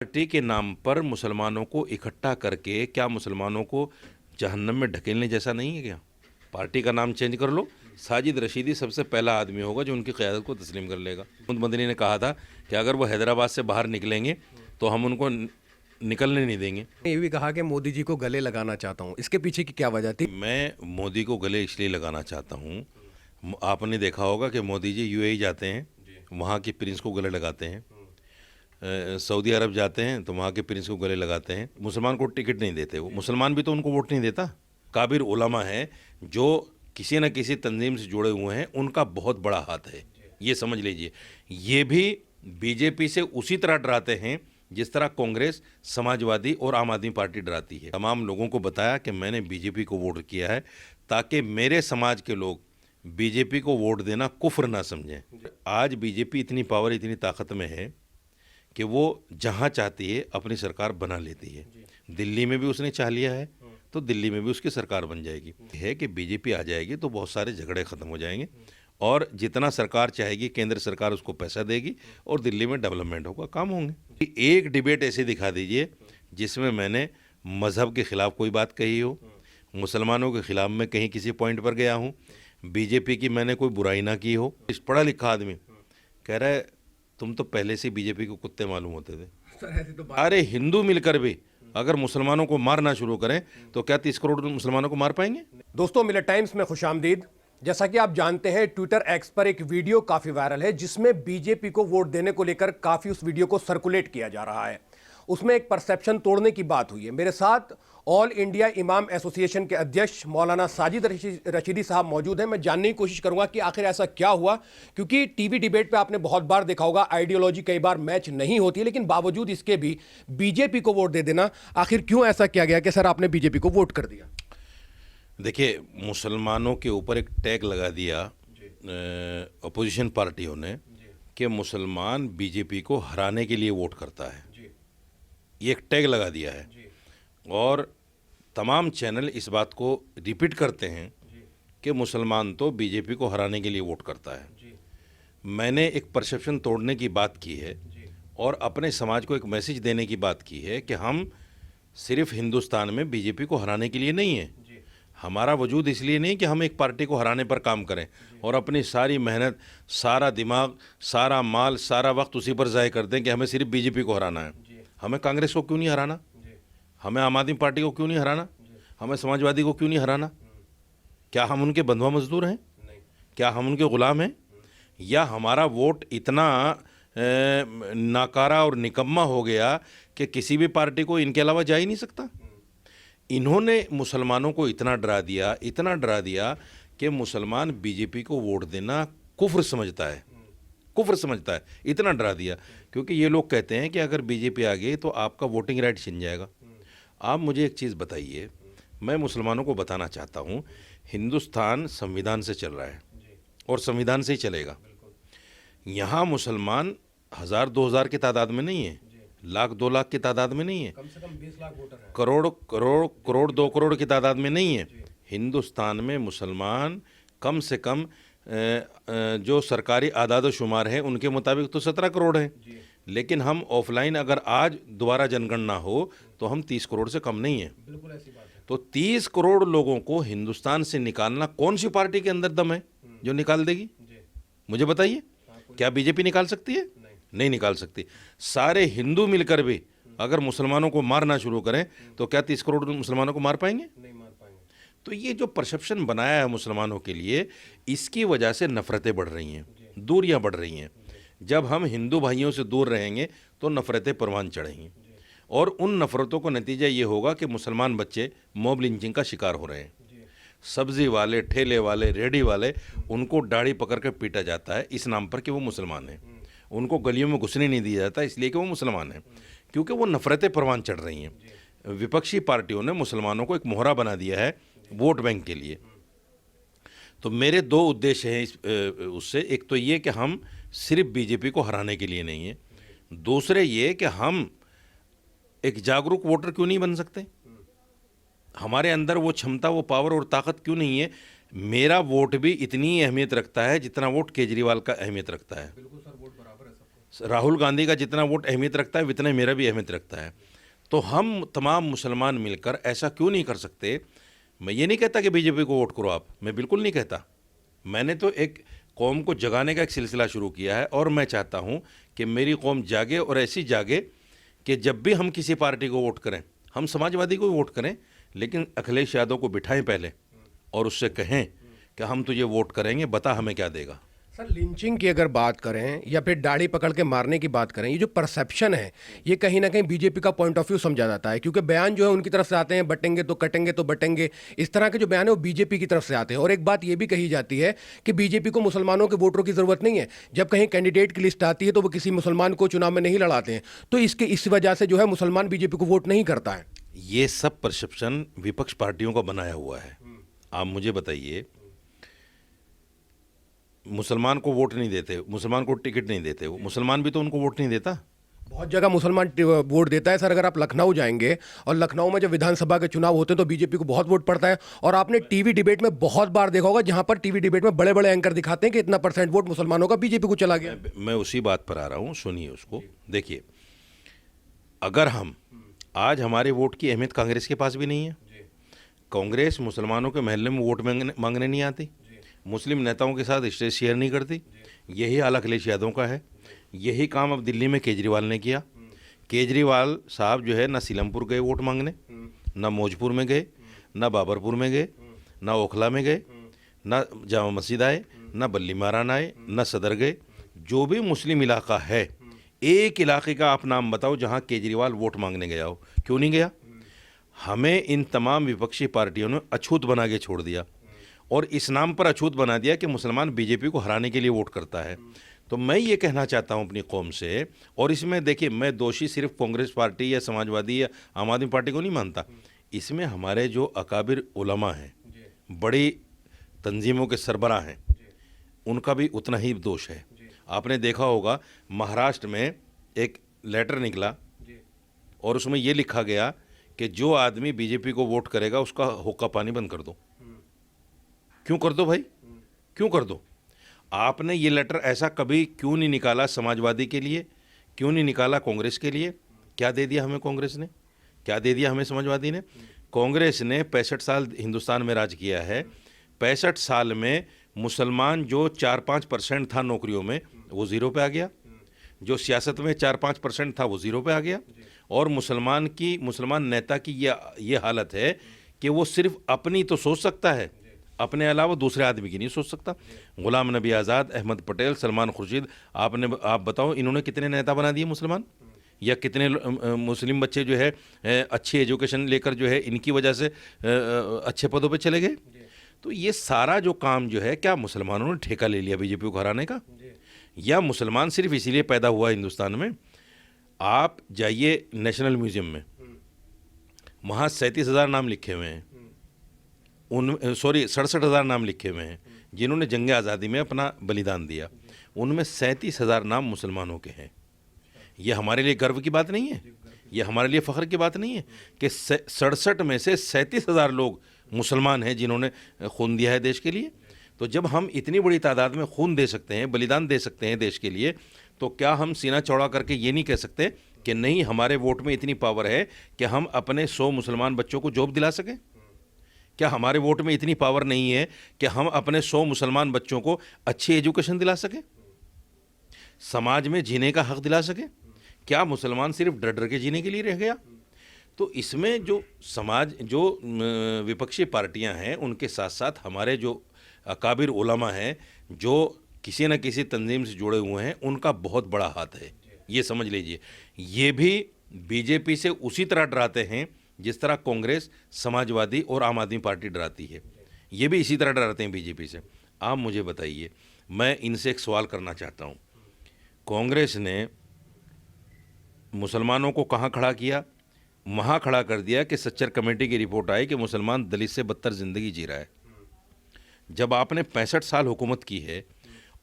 Party के नाम पर मुसलमानों को इकट्ठा करके क्या मुसलमानों को जहन्नम में ढकेलने जैसा नहीं है क्या? पार्टी का नाम चेंज कर लो, साजिद रशीदी सबसे पहला आदमी होगा जो उनकी क़यादत को तस्लीम कर लेगा। मदनी ने कहा था कि अगर वो हैदराबाद से बाहर निकलेंगे तो हम उनको निकलने नहीं देंगे। ये भी कहा कि मोदी जी को गले लगाना चाहता हूँ, इसके पीछे की क्या वजह थी? मैं मोदी को गले इसलिए लगाना चाहता हूँ, आपने देखा होगा कि मोदी जी यूएई जाते हैं, वहाँ के प्रिंस को गले लगाते हैं, सऊदी अरब जाते हैं तो वहाँ के प्रिंस को गले लगाते हैं। मुसलमान को टिकट नहीं देते, वो मुसलमान भी तो उनको वोट नहीं देता। काबिर उलमा है जो किसी न किसी तंजीम से जुड़े हुए हैं, उनका बहुत बड़ा हाथ है, ये समझ लीजिए। ये भी बीजेपी से उसी तरह डराते हैं जिस तरह कांग्रेस, समाजवादी और आम आदमी पार्टी डराती है। तमाम लोगों को बताया कि मैंने बीजेपी को वोट किया है ताकि मेरे समाज के लोग बीजेपी को वोट देना कुफ्र ना समझें। आज बीजेपी इतनी पावर, इतनी ताकत में है कि वो जहाँ चाहती है अपनी सरकार बना लेती है। दिल्ली में भी उसने चाह लिया है तो दिल्ली में भी उसकी सरकार बन जाएगी। है कि बीजेपी आ जाएगी तो बहुत सारे झगड़े ख़त्म हो जाएंगे और जितना सरकार चाहेगी केंद्र सरकार उसको पैसा देगी और दिल्ली में डेवलपमेंट होगा, काम होंगे। एक डिबेट ऐसी दिखा दीजिए जिसमें मैंने मज़हब के ख़िलाफ़ कोई बात कही हो, मुसलमानों के ख़िलाफ़ मैं कहीं किसी पॉइंट पर गया हूँ, बीजेपी की मैंने कोई बुराई ना की हो। इस पढ़ा लिखा आदमी कह रहा है तुम तो पहले से बीजेपी को कुत्ते मालूम होते थे। अरे हिंदू मिलकर भी अगर मुसलमानों को मारना शुरू करें तो क्या 30 करोड़ मुसलमानों को मार पाएंगे? दोस्तों, मिलत टाइम्स में खुशामदीद। जैसा कि आप जानते हैं, ट्विटर एक्स पर एक वीडियो काफी वायरल है जिसमें बीजेपी को वोट देने को लेकर काफी उस वीडियो को सर्कुलेट किया जा रहा है। उसमें एक परसेप्शन तोड़ने की बात हुई है। मेरे साथ ऑल इंडिया इमाम एसोसिएशन के अध्यक्ष मौलाना साजिद रशीदी साहब मौजूद हैं। मैं जानने की कोशिश करूंगा कि आखिर ऐसा क्या हुआ, क्योंकि टीवी डिबेट पे आपने बहुत बार देखा होगा आइडियोलॉजी कई बार मैच नहीं होती, लेकिन बावजूद इसके भी बीजेपी को वोट दे देना, आखिर क्यों ऐसा किया गया कि सर आपने बीजेपी को वोट कर दिया? देखिए, मुसलमानों के ऊपर एक टैग लगा दिया अपोजिशन पार्टियों ने कि मुसलमान बीजेपी को हराने के लिए वोट करता है। ये एक टैग लगा दिया है और तमाम चैनल इस बात को रिपीट करते हैं कि मुसलमान तो बीजेपी को हराने के लिए वोट करता है। मैंने एक परसेप्शन तोड़ने की बात की है और अपने समाज को एक मैसेज देने की बात की है कि हम सिर्फ हिंदुस्तान में बीजेपी को हराने के लिए नहीं है। हमारा वजूद इसलिए नहीं कि हम एक पार्टी को हराने पर काम करें और अपनी सारी मेहनत, सारा दिमाग, सारा माल, सारा वक्त उसी पर ज़ाय कर दें कि हमें सिर्फ बीजेपी को हराना है। हमें कांग्रेस को क्यों नहीं हराना? हमें आम आदमी पार्टी को क्यों नहीं हराना? हमें समाजवादी को क्यों नहीं हराना? क्या हम उनके बंधुआ मजदूर हैं? क्या हम उनके ग़ुलाम हैं? या हमारा वोट इतना नाकारा और निकम्मा हो गया कि किसी भी पार्टी को इनके अलावा जा ही नहीं सकता? इन्होंने मुसलमानों को इतना डरा दिया कि मुसलमान बीजेपी को वोट देना कुफ्र समझता है, कुफ्र समझता है। इतना डरा दिया क्योंकि ये लोग कहते हैं कि अगर बीजेपी आ गई तो आपका वोटिंग राइट छिन जाएगा। आप मुझे एक चीज़ बताइए, मैं मुसलमानों को बताना चाहता हूँ, हिंदुस्तान संविधान से चल रहा है और संविधान से ही चलेगा। यहाँ मुसलमान 1000-2000 की तादाद में नहीं है, लाख 2 लाख की तादाद में नहीं है, कम से कम 20 लाख वोटर हैं। करोड़ 2 करोड़ की तादाद में नहीं है। हिंदुस्तान में मुसलमान कम से कम जो सरकारी आदाद शुमार है उनके मुताबिक तो 17 करोड़ हैं, लेकिन हम ऑफलाइन अगर आज दोबारा जनगणना हो तो हम 30 करोड़ से कम नहीं हैं। बिल्कुल ऐसी बात है। तो 30 करोड़ लोगों को हिंदुस्तान से निकालना कौन सी पार्टी के अंदर दम है जो निकाल देगी? मुझे बताइए, क्या बीजेपी निकाल सकती है? नहीं निकाल सकती। सारे हिंदू मिलकर भी अगर मुसलमानों को मारना शुरू करें तो क्या 30 करोड़ मुसलमानों को मार पाएंगे? नहीं मार पाएंगे। तो ये जो परसेप्शन बनाया है मुसलमानों के लिए, इसकी वजह से नफ़रतें बढ़ रही हैं, दूरियां बढ़ रही हैं। जब हम हिंदू भाइयों से दूर रहेंगे तो नफ़रतें परवान चढ़ेंगी और उन नफ़रतों का नतीजा ये होगा कि मुसलमान बच्चे मॉब लिंचिंग का शिकार हो रहे हैं। सब्ज़ी वाले, ठेले वाले, रेडी वाले, उनको दाढ़ी पकड़ कर पीटा जाता है इस नाम पर कि वो मुसलमान हैं। उनको गलियों में घुसने नहीं दिया जाता इसलिए कि वो मुसलमान हैं, क्योंकि वो नफ़रतें परवान चढ़ रही हैं। विपक्षी पार्टियों ने मुसलमानों को एक मोहरा बना दिया है वोट बैंक के लिए। तो मेरे 2 उद्देश्य हैं उससे। एक तो ये कि हम सिर्फ बीजेपी को हराने के लिए नहीं है, दूसरे ये कि हम एक जागरूक वोटर क्यों नहीं बन सकते? हमारे अंदर वो क्षमता, वो पावर और ताकत क्यों नहीं है? मेरा वोट भी इतनी अहमियत रखता है जितना वोट केजरीवाल का अहमियत रखता है। बिल्कुल सर, वोट बराबर है सबको। राहुल गांधी का जितना वोट अहमियत रखता है उतना ही मेरा भी अहमियत रखता है। तो हम तमाम मुसलमान मिलकर ऐसा क्यों नहीं कर सकते? मैं ये नहीं कहता कि बीजेपी को वोट करो आप, मैं बिल्कुल नहीं कहता। मैंने तो एक कौम को जगाने का एक सिलसिला शुरू किया है और मैं चाहता हूँ कि मेरी कौम जागे और ऐसी जागे कि जब भी हम किसी पार्टी को वोट करें, हम समाजवादी को वोट करें, लेकिन अखिलेश यादव को बिठाएं पहले और उससे कहें कि हम तुझे वोट करेंगे, बता हमें क्या देगा। सर, लिंचिंग की अगर बात करें या फिर दाढ़ी पकड़ के मारने की बात करें, ये जो परसेप्शन है ये कहीं ना कहीं बीजेपी का पॉइंट ऑफ व्यू समझा जाता है, क्योंकि बयान जो है उनकी तरफ से आते हैं, बटेंगे तो कटेंगे तो बटेंगे, इस तरह के जो बयान है वो बीजेपी की तरफ से आते हैं। और एक बात ये भी कही जाती है कि बीजेपी को मुसलमानों के वोटरों की जरूरत नहीं है, जब कहीं कैंडिडेट की लिस्ट आती है तो वो किसी मुसलमान को चुनाव में नहीं लड़ाते हैं, तो इस वजह से जो है मुसलमान बीजेपी को वोट नहीं करता है। ये सब परसेप्शन विपक्ष पार्टियों का बनाया हुआ है। आप मुझे बताइए, मुसलमान को वोट नहीं देते, मुसलमान को टिकट नहीं देते, वो मुसलमान भी तो उनको वोट नहीं देता। बहुत जगह मुसलमान वोट देता है सर। अगर आप लखनऊ जाएंगे और लखनऊ में जब विधानसभा के चुनाव होते हैं तो बीजेपी को बहुत वोट पड़ता है। और आपने टीवी डिबेट में बहुत बार देखा होगा जहां पर टीवी डिबेट में बड़े बड़े एंकर दिखाते हैं कि इतना % वोट मुसलमानों का बीजेपी को चला गया। मैं उसी बात पर आ रहा हूँ, सुनिए उसको। देखिए, अगर हम आज हमारे वोट की अहमियत कांग्रेस के पास भी नहीं है। कांग्रेस मुसलमानों के महल्ले में वोट मांगने नहीं आती, मुस्लिम नेताओं के साथ स्टेज शेयर नहीं करती। यही हाल अखिलेश यादव का है। यही काम अब दिल्ली में केजरीवाल ने किया। केजरीवाल साहब जो है ना सीलमपुर गए वोट मांगने, ना मौजपुर में गए, ना बाबरपुर में गए, ना ओखला में गए, ना जामा मस्जिद आए, ना बल्ली मारान आए, ना सदर गए। जो भी मुस्लिम इलाका है, एक इलाके का आप नाम बताओ जहां केजरीवाल वोट मांगने गया हो। क्यों नहीं गया? हमें इन तमाम विपक्षी पार्टियों ने अछूत बना के छोड़ दिया और इस नाम पर अछूत बना दिया कि मुसलमान बीजेपी को हराने के लिए वोट करता है। तो मैं ये कहना चाहता हूँ अपनी कौम से, और इसमें देखिए, मैं दोषी सिर्फ कांग्रेस पार्टी या समाजवादी या आम आदमी पार्टी को नहीं मानता। इसमें हमारे जो अकाबिर उलमा हैं, बड़ी तंजीमों के सरबराह हैं, उनका भी उतना ही दोष है। आपने देखा होगा महाराष्ट्र में एक लेटर निकला और उसमें ये लिखा गया कि जो आदमी बीजेपी को वोट करेगा उसका हुक्का पानी बंद कर दो। क्यों कर दो भाई, क्यों कर दो? आपने ये लेटर ऐसा कभी क्यों नहीं निकाला समाजवादी के लिए, क्यों नहीं निकाला कांग्रेस के लिए? क्या दे दिया हमें कांग्रेस ने, क्या दे दिया हमें समाजवादी ने? कांग्रेस ने 65 साल हिंदुस्तान में राज किया है। 65 साल में मुसलमान जो 4-5% था नौकरियों में, वो ज़ीरो पे आ गया। जो सियासत में 4-5% था वो ज़ीरो पे आ गया। और मुसलमान नेता की ये हालत है कि वो सिर्फ अपनी तो सोच सकता है, अपने अलावा दूसरे आदमी की नहीं सोच सकता। गुलाम नबी आज़ाद, अहमद पटेल, सलमान खुर्शीद, आप बताओ इन्होंने कितने नेता बना दिए मुसलमान, या कितने मुस्लिम बच्चे जो है अच्छी एजुकेशन लेकर जो है इनकी वजह से अच्छे पदों पे चले गए। तो ये सारा जो काम जो है, क्या मुसलमानों ने ठेका ले लिया बीजेपी को हराने का, या मुसलमान सिर्फ इसीलिए पैदा हुआ हिंदुस्तान में? आप जाइए नेशनल म्यूज़ियम में, वहाँ 37,000 नाम लिखे हुए हैं, 67,000 नाम लिखे हुए हैं जिन्होंने जंग आज़ादी में अपना बलिदान दिया। उनमें 37,000 नाम मुसलमानों के हैं। ये हमारे लिए गर्व की बात नहीं है, ये हमारे लिए फ़ख्र की बात नहीं है कि 67 में से 37,000 लोग मुसलमान हैं जिन्होंने खून दिया है देश के लिए। तो जब हम इतनी बड़ी तादाद में खून दे सकते हैं, बलिदान दे सकते हैं देश के लिए, तो क्या हम सीना चौड़ा करके ये नहीं कह सकते कि नहीं, हमारे वोट में इतनी पावर है कि हम अपने 100 मुसलमान बच्चों को जॉब दिला सकें? क्या हमारे वोट में इतनी पावर नहीं है कि हम अपने 100 मुसलमान बच्चों को अच्छी एजुकेशन दिला सकें, समाज में जीने का हक दिला सकें? क्या मुसलमान सिर्फ डर डर के जीने के लिए रह गया? तो इसमें जो विपक्षी पार्टियां हैं, उनके साथ साथ हमारे जो अकाबिर उलमा हैं, जो किसी न किसी तंजीम से जुड़े हुए हैं, उनका बहुत बड़ा हाथ है, ये समझ लीजिए। ये भी बीजेपी से उसी तरह डराते हैं जिस तरह कांग्रेस, समाजवादी और आम आदमी पार्टी डराती है। ये भी इसी तरह डराते हैं बीजेपी से। आप मुझे बताइए, मैं इनसे एक सवाल करना चाहता हूँ, कांग्रेस ने मुसलमानों को कहाँ खड़ा किया? वहाँ खड़ा कर दिया कि सच्चर कमेटी की रिपोर्ट आई कि मुसलमान दलित से बदतर ज़िंदगी जी रहा है। जब आपने 65 साल हुकूमत की है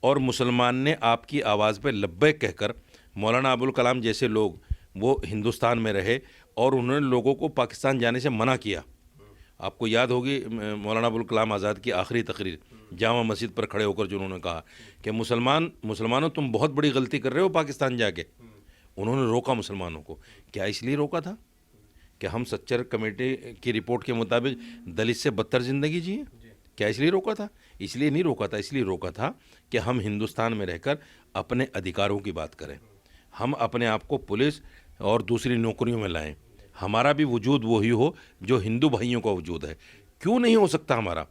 और मुसलमान ने आपकी आवाज़ पे लब्बैक कहकर, मौलाना अबुल कलाम जैसे लोग वो हिंदुस्तान में रहे और उन्होंने लोगों को पाकिस्तान जाने से मना किया, आपको याद होगी मौलाना अबुल कलाम आज़ाद की आखिरी तकरीर जामा मस्जिद पर खड़े होकर जो उन्होंने कहा कि मुसलमानों तुम बहुत बड़ी गलती कर रहे हो पाकिस्तान जाके। उन्होंने रोका मुसलमानों को। क्या इसलिए रोका था कि हम सच्चर कमेटी की रिपोर्ट के मुताबिक दलित से बदतर ज़िंदगी जिए? क्या इसलिए रोका था? इसलिए नहीं रोका था। इसलिए रोका था कि हम हिंदुस्तान में रहकर अपने अधिकारों की बात करें, हम अपने आप को पुलिस और दूसरी नौकरियों में लाएं, हमारा भी वजूद वही हो जो हिंदू भाइयों का वजूद है। क्यों नहीं हो सकता हमारा?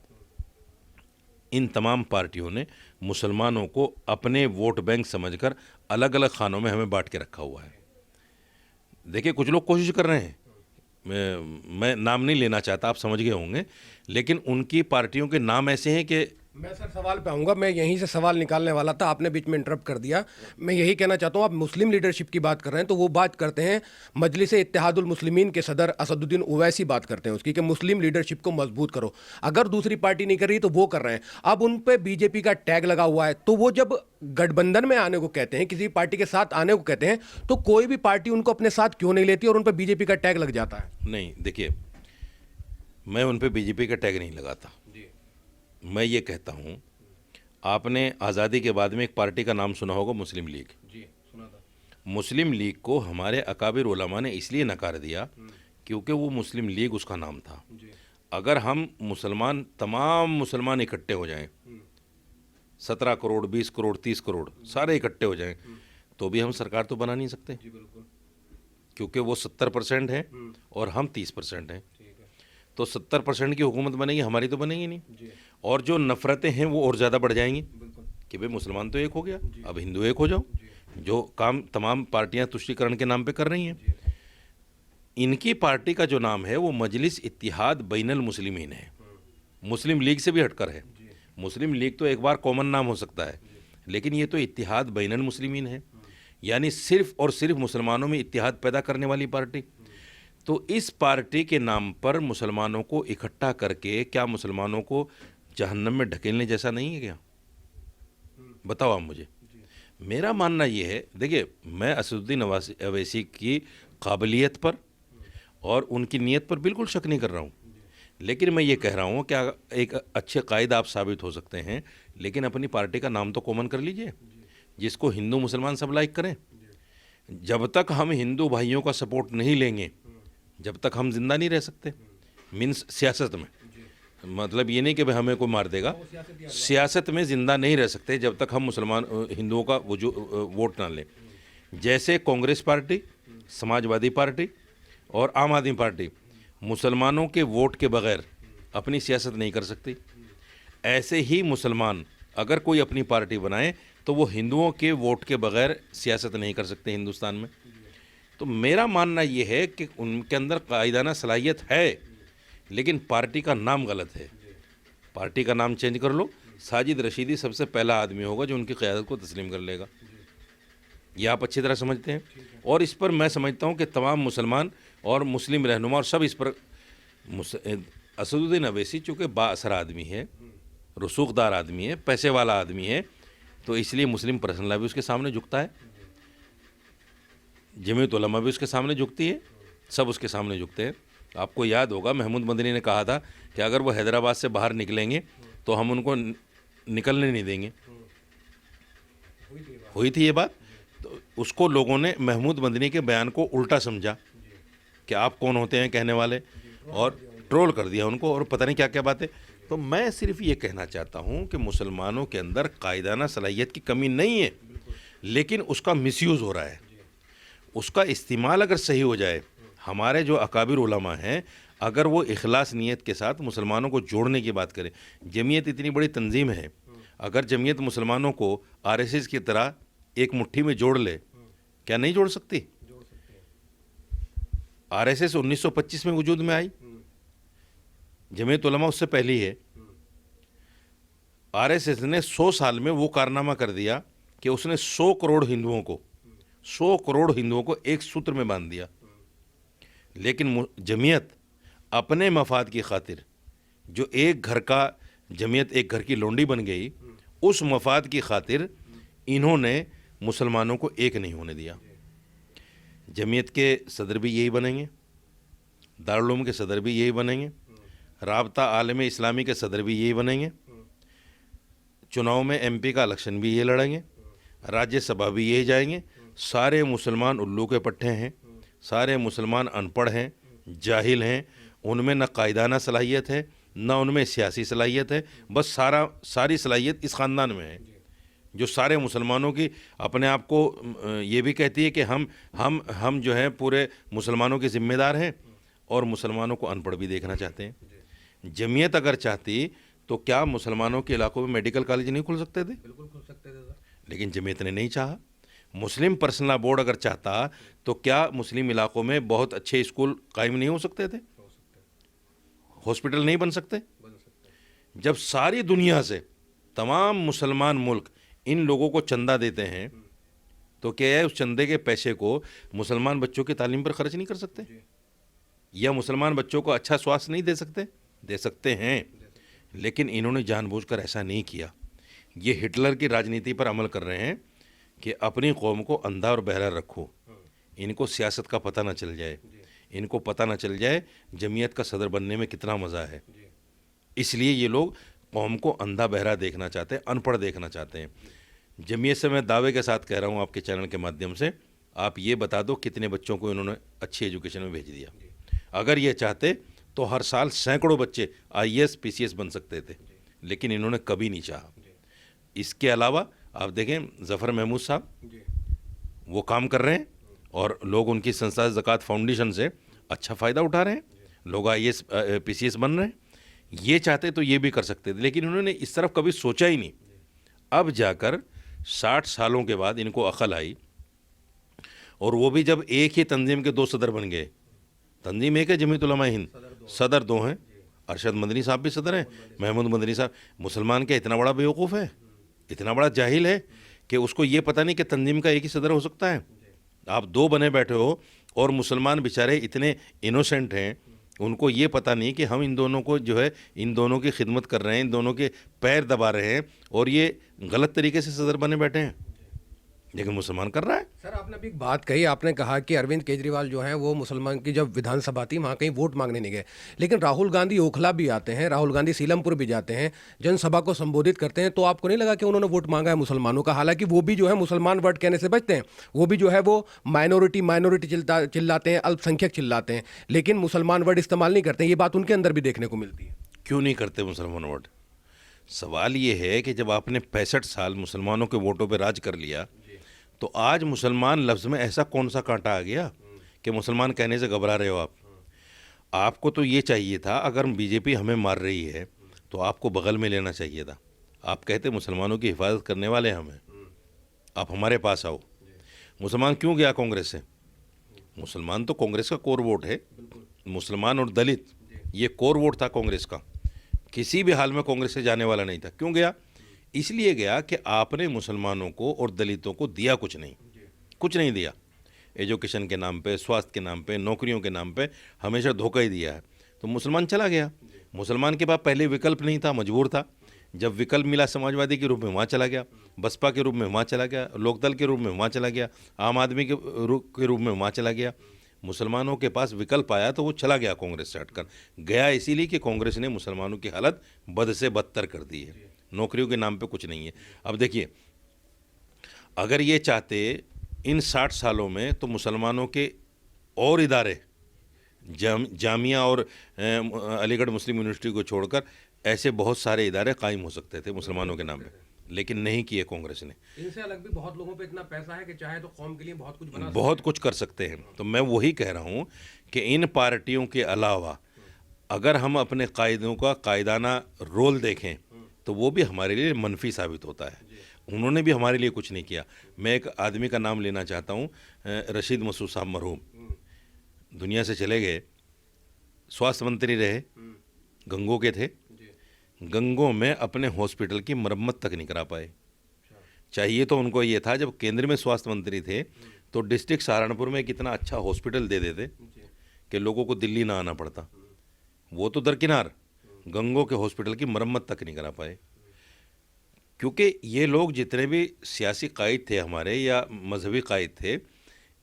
इन तमाम पार्टियों ने मुसलमानों को अपने वोट बैंक समझकर अलग अलग खानों में हमें बांट के रखा हुआ है। देखिए, कुछ लोग कोशिश कर रहे हैं, मैं नाम नहीं लेना चाहता, आप समझ गए होंगे, लेकिन उनकी पार्टियों के नाम ऐसे हैं कि मैं सर सवाल पे आऊँगा, मैं यहीं से सवाल निकालने वाला था, आपने बीच में इंटरप्ट कर दिया। मैं यही कहना चाहता हूँ, आप मुस्लिम लीडरशिप की बात कर रहे हैं तो वो बात करते हैं मजलिस इत्तेहादुल मुस्लिमीन के सदर असदुद्दीन ओवैसी बात करते हैं उसकी कि मुस्लिम लीडरशिप को मजबूत करो। अगर दूसरी पार्टी नहीं कर रही तो वो कर रहे हैं। अब उन पे बीजेपी का टैग लगा हुआ है, तो वो जब गठबंधन में आने को कहते हैं, किसी पार्टी के साथ आने को कहते हैं, तो कोई भी पार्टी उनको अपने साथ क्यों नहीं लेती और उन पर बीजेपी का टैग लग जाता है? नहीं, देखिए, मैं उन पे बीजेपी का टैग नहीं लगाता। मैं ये कहता हूँ, आपने आज़ादी के बाद में एक पार्टी का नाम सुना होगा, मुस्लिम लीग। जी, सुना था। मुस्लिम लीग को हमारे अकाबिर उलमा ने इसलिए नकार दिया क्योंकि वो मुस्लिम लीग उसका नाम था। अगर हम तमाम मुसलमान इकट्ठे हो जाएं, 17 करोड़, 20 करोड़, 30 करोड़ सारे इकट्ठे हो जाएं, तो भी हम सरकार तो बना नहीं सकते, क्योंकि वो 70% है और हम 30% हैं। तो 70% की हुकूमत बनेगी, हमारी तो बनेगी नहीं। और जो नफ़रतें हैं वो और ज़्यादा बढ़ जाएंगी कि भाई मुसलमान तो एक हो गया, अब हिंदू एक हो जाओ, जो काम तमाम पार्टियां तुष्टीकरण के नाम पे कर रही हैं। इनकी पार्टी का जो नाम है वो मजलिस इत्तिहाद बैनुल मुस्लिमीन है, मुस्लिम लीग से भी हटकर है। मुस्लिम लीग तो एक बार कॉमन नाम हो सकता है, लेकिन ये तो इत्तिहाद बैनुल मुस्लिमीन है, यानी सिर्फ और सिर्फ मुसलमानों में इत्तिहाद पैदा करने वाली पार्टी। तो इस पार्टी के नाम पर मुसलमानों को इकट्ठा करके क्या मुसलमानों को जहन्नम में ढकेलने जैसा नहीं है क्या? बताओ आप मुझे। मेरा मानना ये है, देखिए, मैं असदुद्दीन अवैसी की काबिलियत पर और उनकी नीयत पर बिल्कुल शक नहीं कर रहा हूँ, लेकिन मैं ये कह रहा हूँ कि एक अच्छे कायद आप साबित हो सकते हैं, लेकिन अपनी पार्टी का नाम तो कॉमन कर लीजिए, जिसको हिंदू मुसलमान सब लाइक करें। जब तक हम हिंदू भाइयों का सपोर्ट नहीं लेंगे, जब तक हम जिंदा नहीं रह सकते। मीन्स सियासत में, मतलब ये नहीं कि भाई हमें कोई मार देगा, सियासत में ज़िंदा नहीं रह सकते जब तक हम हिंदुओं का वोट ना लें। जैसे कांग्रेस पार्टी, समाजवादी पार्टी और आम आदमी पार्टी मुसलमानों के वोट के बगैर अपनी सियासत नहीं कर सकती, ऐसे ही मुसलमान अगर कोई अपनी पार्टी बनाए तो वो हिंदुओं के वोट के बगैर सियासत नहीं कर सकते हिंदुस्तान में। तो मेरा मानना ये है कि उनके अंदर कायदाना सलाहियत है, लेकिन पार्टी का नाम गलत है। पार्टी का नाम चेंज कर लो, साजिद रशीदी सबसे पहला आदमी होगा जो उनकी क़यादत को तस्लीम कर लेगा। ये आप अच्छी तरह समझते हैं। और इस पर मैं समझता हूँ कि तमाम मुसलमान और मुस्लिम रहनुमा और सब इस पर असदुद्दीन अवैसी चूँकि बाअसर आदमी है, रसूखदार आदमी है, पैसे वाला आदमी है, तो इसलिए मुस्लिम पर्सनल लॉ भी उसके सामने झुकता है, जमीयत उलमा भी उसके सामने झुकती है, सब उसके सामने झुकते हैं। आपको याद होगा महमूद मदनी ने कहा था कि अगर वो हैदराबाद से बाहर निकलेंगे तो हम उनको निकलने नहीं देंगे। हुई थी ये बात। तो उसको लोगों ने महमूद मदनी के बयान को उल्टा समझा कि आप कौन होते हैं कहने वाले, और ट्रोल कर दिया उनको और पता नहीं क्या क्या बातें। तो मैं सिर्फ ये कहना चाहता हूँ कि मुसलमानों के अंदर कायदाना सलाहियत की कमी नहीं है, लेकिन उसका मिसयूज़ हो रहा है। उसका इस्तेमाल अगर सही हो जाए, हमारे जो अकाबिर उलमा हैं अगर वो इखलास नीयत के साथ मुसलमानों को जोड़ने की बात करें, जमीयत इतनी बड़ी तंजीम है, अगर जमीयत मुसलमानों को आरएसएस की तरह एक मुट्ठी में जोड़ ले, क्या नहीं जोड़ सकती? आरएसएस 1925 में वजूद में आई, जमीयत उलमा उससे पहले ही है। आरएसएस ने 100 साल में वो कारनामा कर दिया कि उसने 100 करोड़ हिंदुओं को एक सूत्र में बांध दिया। लेकिन जमीयत अपने मफाद की खातिर, जो एक घर का जमीयत एक घर की लोंडी बन गई, उस मफाद की खातिर इन्होंने मुसलमानों को एक नहीं होने दिया। जमीयत के सदर भी यही बनेंगे, दारुल उलूम के सदर भी यही बनेंगे, राब्ता आलम इस्लामी के सदर भी यही बनेंगे, चुनाव में एमपी का इलेक्शन भी ये लड़ेंगे, राज्यसभा भी यही जाएंगे। सारे मुसलमान उल्लू के पट्टे हैं, सारे मुसलमान अनपढ़ हैं, जाहिल हैं, उनमें न कायदाना सलाहियत है न उनमें सियासी सलाहियत है, बस सारी सलाहियत इस ख़ानदान में है जो सारे मुसलमानों की अपने आप को ये भी कहती है कि हम जो है पूरे मुसलमानों के ज़िम्मेदार हैं और मुसलमानों को अनपढ़ भी देखना चाहते हैं। जमीयत अगर चाहती तो क्या मुसलमानों के इलाकों में मेडिकल कॉलेज नहीं खुल सकते थे? बिल्कुल खुल सकते थे सर। लेकिन जमीयत ने नहीं चाहा। मुस्लिम पर्सनल लॉ बोर्ड अगर चाहता तो क्या मुस्लिम इलाकों में बहुत अच्छे स्कूल कायम नहीं हो सकते थे? हॉस्पिटल नहीं बन सकते? जब सारी दुनिया से तमाम मुसलमान मुल्क इन लोगों को चंदा देते हैं तो क्या है उस चंदे के पैसे को मुसलमान बच्चों की तालीम पर खर्च नहीं कर सकते? या मुसलमान बच्चों को अच्छा स्वास्थ्य नहीं दे सकते? दे सकते हैं, लेकिन इन्होंने जानबूझकर ऐसा नहीं किया। ये हिटलर की राजनीति पर अमल कर रहे हैं कि अपनी कौम को अंधा और बहरा रखो, इनको सियासत का पता ना चल जाए, इनको पता ना चल जाए जमीयत का सदर बनने में कितना मज़ा है। इसलिए ये लोग कौम को अंधा बहरा देखना चाहते हैं, अनपढ़ देखना चाहते हैं। जमीयत से मैं दावे के साथ कह रहा हूँ आपके चैनल के माध्यम से, आप ये बता दो कितने बच्चों को इन्होंने अच्छी एजुकेशन में भेज दिया। अगर ये चाहते तो हर साल सैकड़ों बच्चे IAS PCS बन सकते थे, लेकिन इन्होंने कभी नहीं चाहा। इसके अलावा आप देखें ज़फ़र महमूद साहब, वो काम कर रहे हैं और लोग उनकी संस्था ज़कात फाउंडेशन से अच्छा फ़ायदा उठा रहे हैं, लोग IAS PCS बन रहे हैं। ये चाहते तो ये भी कर सकते थे, लेकिन उन्होंने इस तरफ कभी सोचा ही नहीं। अब जाकर 60 सालों के बाद इनको अकल आई, और वो भी जब एक ही तंजीम के 2 सदर बन गए। तंजीम एक है जमीयत उलमा हिंद, सदर 2 हैं। अरशद मदनी साहब भी सदर हैं, महमूद मदनी साहब। मुसलमान क्या इतना बड़ा बेवकूफ़ है, इतना बड़ा जाहिल है कि उसको ये पता नहीं कि तंजीम का एक ही सदर हो सकता है? आप 2 बने बैठे हो और मुसलमान बेचारे इतने इनोसेंट हैं, उनको ये पता नहीं कि हम इन दोनों को जो है इन दोनों की खिदमत कर रहे हैं, इन दोनों के पैर दबा रहे हैं और ये गलत तरीके से सदर बने बैठे हैं, लेकिन मुसलमान कर रहा है। सर आपने अभी एक बात कही, आपने कहा कि अरविंद केजरीवाल जो हैं वो मुसलमान की जब विधानसभा थी वहाँ कहीं वोट मांगने नहीं गए, लेकिन राहुल गांधी ओखला भी आते हैं, राहुल गांधी सीलमपुर भी जाते हैं, जनसभा को संबोधित करते हैं, तो आपको नहीं लगा कि उन्होंने वोट मांगा है मुसलमानों का? हालांकि वो भी जो है मुसलमान वर्ड कहने से बचते हैं, वो भी जो है वो माइनॉरिटी चिल्लाते हैं, अल्पसंख्यक चिल्लाते हैं, लेकिन मुसलमान वर्ड इस्तेमाल नहीं करते हैं। ये बात उनके अंदर भी देखने को मिलती है। क्यों नहीं करते मुसलमान वोट? सवाल ये है कि जब आपने 65 साल मुसलमानों के वोटों पर राज कर लिया तो आज मुसलमान लफ्ज़ में ऐसा कौन सा कांटा आ गया कि मुसलमान कहने से घबरा रहे हो आप? आपको तो ये चाहिए था, अगर बीजेपी हमें मार रही है तो आपको बगल में लेना चाहिए था। आप कहते मुसलमानों की हिफाजत करने वाले हम हैं, आप हमारे पास आओ। मुसलमान क्यों गया कांग्रेस से? मुसलमान तो कांग्रेस का कोर वोट है, मुसलमान और दलित ये कोर वोट था कांग्रेस का, किसी भी हाल में कांग्रेस से जाने वाला नहीं था। क्यों गया? इसलिए गया कि आपने मुसलमानों को और दलितों को दिया कुछ नहीं दिया। एजुकेशन के नाम पे, स्वास्थ्य के नाम पे, नौकरियों के नाम पे हमेशा धोखा ही दिया है, तो मुसलमान चला गया। मुसलमान के पास पहले विकल्प नहीं था, मजबूर था। जब विकल्प मिला समाजवादी के रूप में वहाँ चला गया, बसपा के रूप में वहाँ चला गया, लोकदल के रूप में वहाँ चला गया, आम आदमी के रूप में वहाँ चला गया। मुसलमानों के पास विकल्प आया तो वो चला गया कांग्रेस से हटकर। गया इसीलिए कि कांग्रेस ने मुसलमानों की हालत बद से बदतर कर दी है। नौकरियों के नाम पे कुछ नहीं है। अब देखिए, अगर ये चाहते इन 60 सालों में तो मुसलमानों के और इदारे जामिया और अलीगढ़ मुस्लिम यूनिवर्सिटी को छोड़कर ऐसे बहुत सारे इदारे कायम हो सकते थे मुसलमानों के नाम पे, लेकिन नहीं किए कांग्रेस ने। इनसे अलग भी बहुत लोगों पे इतना पैसा है कि चाहे तो कौम के लिए बहुत कुछ कर सकते हैं। तो मैं वही कह रहा हूँ कि इन पार्टियों के अलावा अगर हम अपने कायदों का कायदाना रोल देखें तो वो भी हमारे लिए मनफी साबित होता है। उन्होंने भी हमारे लिए कुछ नहीं किया। मैं एक आदमी का नाम लेना चाहता हूँ, रशीद मसूद साहब मरहूम, दुनिया से चले गए, स्वास्थ्य मंत्री रहे, गंगों के थे। गंगों में अपने हॉस्पिटल की मरम्मत तक नहीं करा पाए। चाहिए तो उनको ये था, जब केंद्र में स्वास्थ्य मंत्री थे तो डिस्ट्रिक्ट सहारनपुर में कितना अच्छा हॉस्पिटल दे देते कि लोगों को दिल्ली ना आना पड़ता। वो तो दरकिनार गंगों के हॉस्पिटल की मरम्मत तक नहीं करा पाए, क्योंकि ये लोग जितने भी सियासी कायद थे हमारे या मजहबी कायद थे,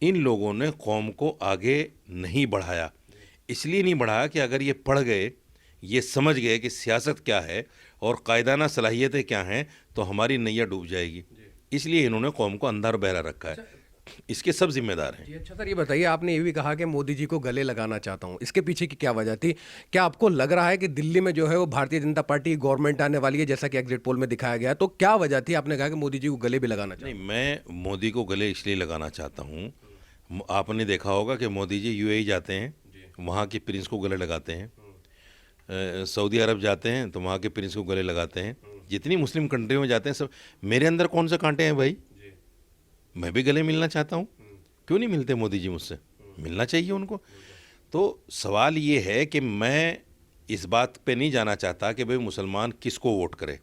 इन लोगों ने कौम को आगे नहीं बढ़ाया। इसलिए नहीं बढ़ाया कि अगर ये पढ़ गए ये समझ गए कि सियासत क्या है और कायदाना सलाहियतें क्या हैं, तो हमारी नैया डूब जाएगी। इसलिए इन्होंने कौम को अंधा और बहरा रखा है। इसके सब जिम्मेदार हैं। जी अच्छा सर, ये बताइए, आपने ये भी कहा कि मोदी जी को गले लगाना चाहता हूँ, इसके पीछे की क्या वजह थी? क्या आपको लग रहा है कि दिल्ली में जो है वो भारतीय जनता पार्टी गवर्नमेंट आने वाली है, जैसा कि एग्जिट पोल में दिखाया गया है? तो क्या वजह थी, आपने कहा कि मोदी जी को गले भी लगाना चाहता नहीं, मैं मोदी को गले इसलिए लगाना चाहता हूँ, आपने देखा होगा कि मोदी जी यूएई जाते हैं, वहाँ के प्रिंस को गले लगाते हैं। सऊदी अरब जाते हैं तो वहाँ के प्रिंस को गले लगाते हैं। जितनी मुस्लिम कंट्री में जाते हैं सब, मेरे अंदर कौन से कांटे हैं भाई? मैं भी गले मिलना चाहता हूँ। क्यों नहीं मिलते मोदी जी मुझसे? मिलना चाहिए उनको। तो सवाल ये है कि मैं इस बात पे नहीं जाना चाहता कि भाई मुसलमान किसको वोट करे।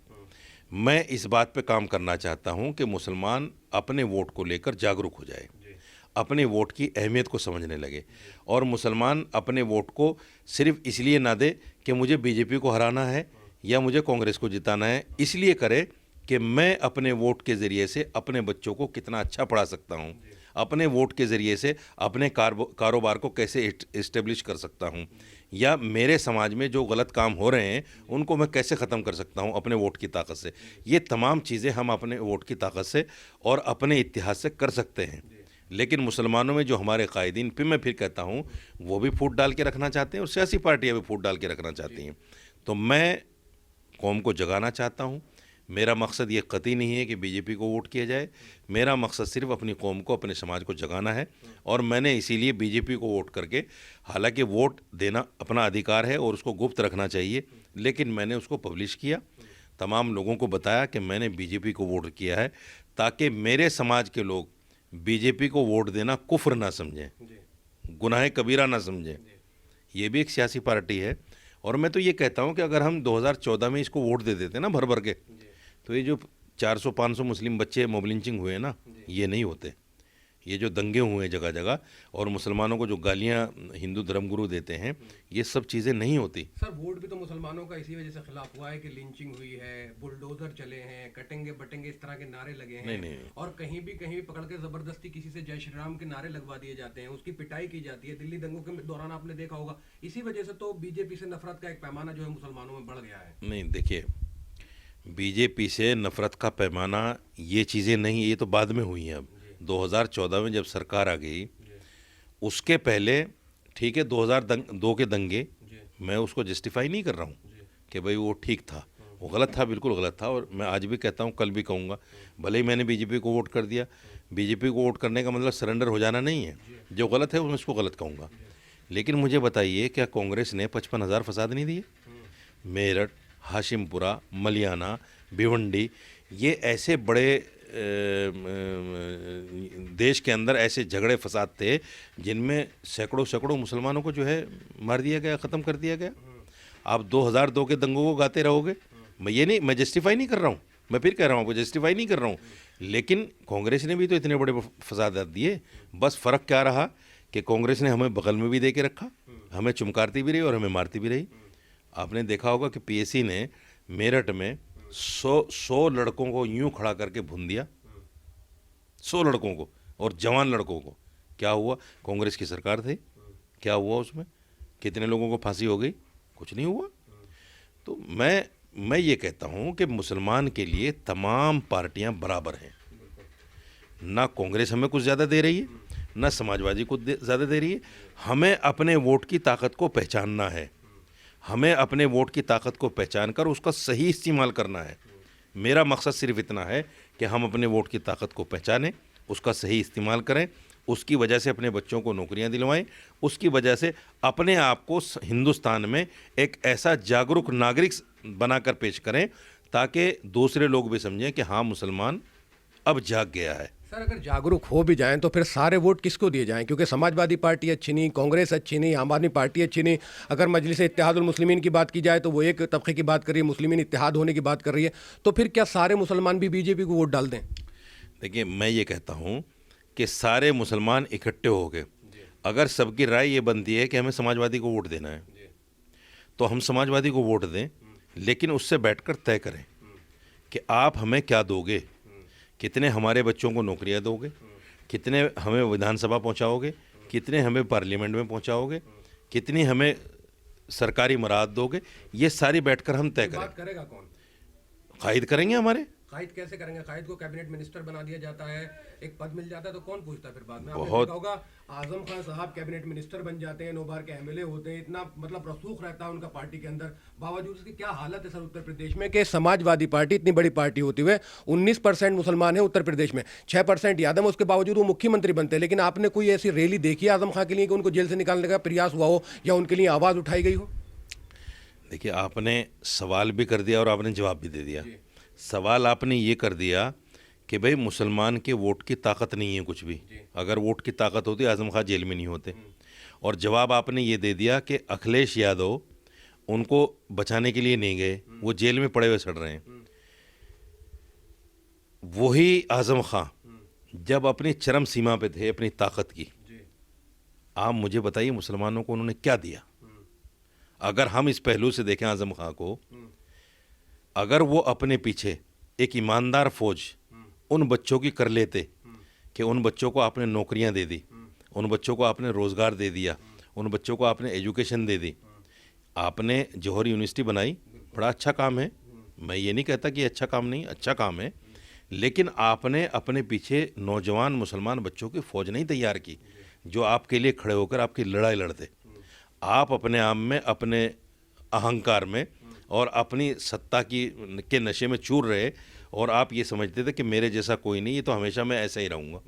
मैं इस बात पे काम करना चाहता हूँ कि मुसलमान अपने वोट को लेकर जागरूक हो जाए, अपने वोट की अहमियत को समझने लगे, और मुसलमान अपने वोट को सिर्फ इसलिए ना दे कि मुझे बीजेपी को हराना है या मुझे कांग्रेस को जिताना है, इसलिए करे कि मैं अपने वोट के ज़रिए से अपने बच्चों को कितना अच्छा पढ़ा सकता हूँ, अपने वोट के ज़रिए से अपने कारोबार को कैसे इस्टेब्लिश कर सकता हूँ, या मेरे समाज में जो गलत काम हो रहे हैं उनको मैं कैसे ख़त्म कर सकता हूँ अपने वोट की ताकत से। ये तमाम चीज़ें हम अपने वोट की ताकत से और अपने इतिहास से कर सकते हैं। लेकिन मुसलमानों में जो हमारे कायदीन, फिर मैं फिर कहता हूँ, वो भी फूट डाल के रखना चाहते हैं और सियासी पार्टियाँ भी फूट डाल के रखना चाहती हैं। तो मैं कौम को जगाना चाहता हूँ। मेरा मकसद ये कतई नहीं है कि बीजेपी को वोट किया जाए। मेरा मकसद सिर्फ अपनी कौम को, अपने समाज को जगाना है, और मैंने इसीलिए बीजेपी को वोट करके, हालांकि वोट देना अपना अधिकार है और उसको गुप्त रखना चाहिए, लेकिन मैंने उसको पब्लिश किया, तमाम लोगों को बताया कि मैंने बीजेपी को वोट किया है, ताकि मेरे समाज के लोग बीजेपी को वोट देना कुफ्र ना समझें, गुनाह कबीरा ना समझें। ये भी एक सियासी पार्टी है। और मैं तो ये कहता हूँ कि अगर हम 2014 में इसको वोट दे देते ना भर भर के, तो ये जो 400-500 मुस्लिम बच्चे मॉब लिंचिंग हुए ना, ये नहीं होते। ये जो दंगे हुए हैं जगह जगह, और मुसलमानों को जो गालियाँ हिंदू धर्मगुरु देते हैं, ये सब चीज़ें नहीं होती। सर, वोट भी तो मुसलमानों का इसी वजह से खिलाफ हुआ है कि लिंचिंग हुई है, बुलडोजर चले हैं, कटेंगे बटेंगे इस तरह के नारे लगे हैं। नहीं। और कहीं भी पकड़ के जबरदस्ती किसी से जय श्री राम के नारे लगवा दिए जाते हैं, उसकी पिटाई की जाती है। दिल्ली दंगों के दौरान आपने देखा होगा। इसी वजह से तो बीजेपी से नफरत का एक पैमाना जो है मुसलमानों में बढ़ गया है। नहीं, देखिए, बीजेपी से नफ़रत का पैमाना, ये चीज़ें नहीं, ये तो बाद में हुई हैं। अब 2014 में जब सरकार आ गई, उसके पहले ठीक है 2002 के दंगे, मैं उसको जस्टिफाई नहीं कर रहा हूँ कि भाई वो ठीक था, वो गलत था, बिल्कुल गलत था। और मैं आज भी कहता हूँ, कल भी कहूँगा, भले ही मैंने बीजेपी को वोट कर दिया, बीजेपी को वोट करने का मतलब सरेंडर हो जाना नहीं है। जो गलत है मैं उसको गलत कहूँगा। लेकिन मुझे बताइए, क्या कांग्रेस ने 55,000 फसाद नहीं दिए? मेरठ, हाशिमपुरा, मलियाना, भिवंडी, ये ऐसे बड़े देश के अंदर ऐसे झगड़े फसाद थे जिनमें सैकड़ों मुसलमानों को जो है मार दिया गया, ख़त्म कर दिया गया। आप 2002 के दंगों को गाते रहोगे। मैं जस्टिफाई नहीं कर रहा हूँ, मैं फिर कह रहा हूँ आपको, जस्टिफाई नहीं कर रहा हूँ। लेकिन कांग्रेस ने भी तो इतने बड़े फसादात दिए। बस फ़र्क क्या रहा कि कांग्रेस ने हमें बगल में भी दे के रखा, हमें चुमकारती भी रही और हमें मारती भी रही। आपने देखा होगा कि पीएससी ने मेरठ में 100 लड़कों को यूं खड़ा करके भून दिया, 100 लड़कों को, और जवान लड़कों को। क्या हुआ? कांग्रेस की सरकार थी, क्या हुआ उसमें? कितने लोगों को फांसी हो गई? कुछ नहीं हुआ। तो मैं ये कहता हूँ कि मुसलमान के लिए तमाम पार्टियां बराबर हैं। ना कांग्रेस हमें कुछ ज़्यादा दे रही है, ना समाजवादी कुछ ज़्यादा दे रही है। हमें अपने वोट की ताकत को पहचानना है, हमें अपने वोट की ताकत को पहचान कर उसका सही इस्तेमाल करना है। मेरा मकसद सिर्फ इतना है कि हम अपने वोट की ताकत को पहचानें, उसका सही इस्तेमाल करें, उसकी वजह से अपने बच्चों को नौकरियां दिलवाएं, उसकी वजह से अपने आप को हिंदुस्तान में एक ऐसा जागरूक नागरिक बनाकर पेश करें ताकि दूसरे लोग भी समझें कि हाँ, मुसलमान अब जाग गया है। सर, अगर जागरूक हो भी जाएं तो फिर सारे वोट किसको दिए जाएं? क्योंकि समाजवादी पार्टी अच्छी नहीं, कांग्रेस अच्छी नहीं, आम आदमी पार्टी अच्छी नहीं। अगर मजलिस इत्तेहादुल मुस्लिमीन की बात की जाए तो वो एक तबके की बात कर रही है, मुस्लिमीन इत्तेहाद होने की बात कर रही है। तो फिर क्या सारे मुसलमान भी बीजेपी को वोट डाल दें? देखिए, मैं ये कहता हूँ कि सारे मुसलमान इकट्ठे हो गए, अगर सबकी राय ये बनती है कि हमें समाजवादी को वोट देना है, तो हम समाजवादी को वोट दें, लेकिन उससे बैठकर तय करें कि आप हमें क्या दोगे, कितने हमारे बच्चों को नौकरियां दोगे, कितने हमें विधानसभा पहुंचाओगे, कितने हमें पार्लियामेंट में पहुंचाओगे, कितनी हमें सरकारी मराहत दोगे, ये सारी बैठकर हम तय बात करेंगे। करेगा कौन? कायद करेंगे हमारे। कायद कैसे करेंगे? कायद को कैबिनेट मिनिस्टर बना दिया जाता है, एक पद मिल जाता है, तो कौन पूछता है फिर बाद में? आपने बहुत देखा होगा आजम खान साहब कैबिनेट मिनिस्टर बन जाते हैं, 9 बार के एमएलए होते हैं, इतना मतलब रसूख रहता है उनका पार्टी के अंदर, बावजूद इसकी क्या हालत है सर उत्तर प्रदेश में कि समाजवादी पार्टी इतनी बड़ी पार्टी होती हुए 19% मुसलमान है उत्तर प्रदेश में, 6% यादव, उसके बावजूद वो मुख्यमंत्री बनते हैं। लेकिन आपने कोई ऐसी रैली देखी है आजम खान के लिए कि उनको जेल से निकालने का प्रयास हुआ हो या उनके लिए आवाज उठाई गई हो? देखिए, आपने सवाल भी कर दिया और आपने जवाब भी दे दिया। सवाल आपने ये कर दिया कि भाई मुसलमान के वोट की ताकत नहीं है कुछ भी, अगर वोट की ताकत होती आजम खान जेल में नहीं होते। और जवाब आपने ये दे दिया कि अखिलेश यादव उनको बचाने के लिए नहीं गए, वो जेल में पड़े हुए सड़ रहे हैं। वही आजम खान जब अपनी चरम सीमा पे थे अपनी ताकत की, आप मुझे बताइए मुसलमानों को उन्होंने क्या दिया? अगर हम इस पहलू से देखें आजम खान को, अगर वो अपने पीछे एक ईमानदार फौज उन बच्चों की कर लेते कि उन बच्चों को आपने नौकरियां दे दी, उन बच्चों को आपने रोज़गार दे दिया, उन बच्चों को आपने एजुकेशन दे दी, आपने जौहर यूनिवर्सिटी बनाई, बड़ा अच्छा काम है, मैं ये नहीं कहता कि अच्छा काम नहीं, अच्छा काम है, लेकिन आपने अपने पीछे नौजवान मुसलमान बच्चों की फ़ौज नहीं तैयार की जो आपके लिए खड़े होकर आपकी लड़ाई लड़ते। आप अपने आप में, अपने अहंकार में और अपनी सत्ता के नशे में चूर रहे और आप ये समझते थे कि मेरे जैसा कोई नहीं, ये तो हमेशा मैं ऐसा ही रहूँगा।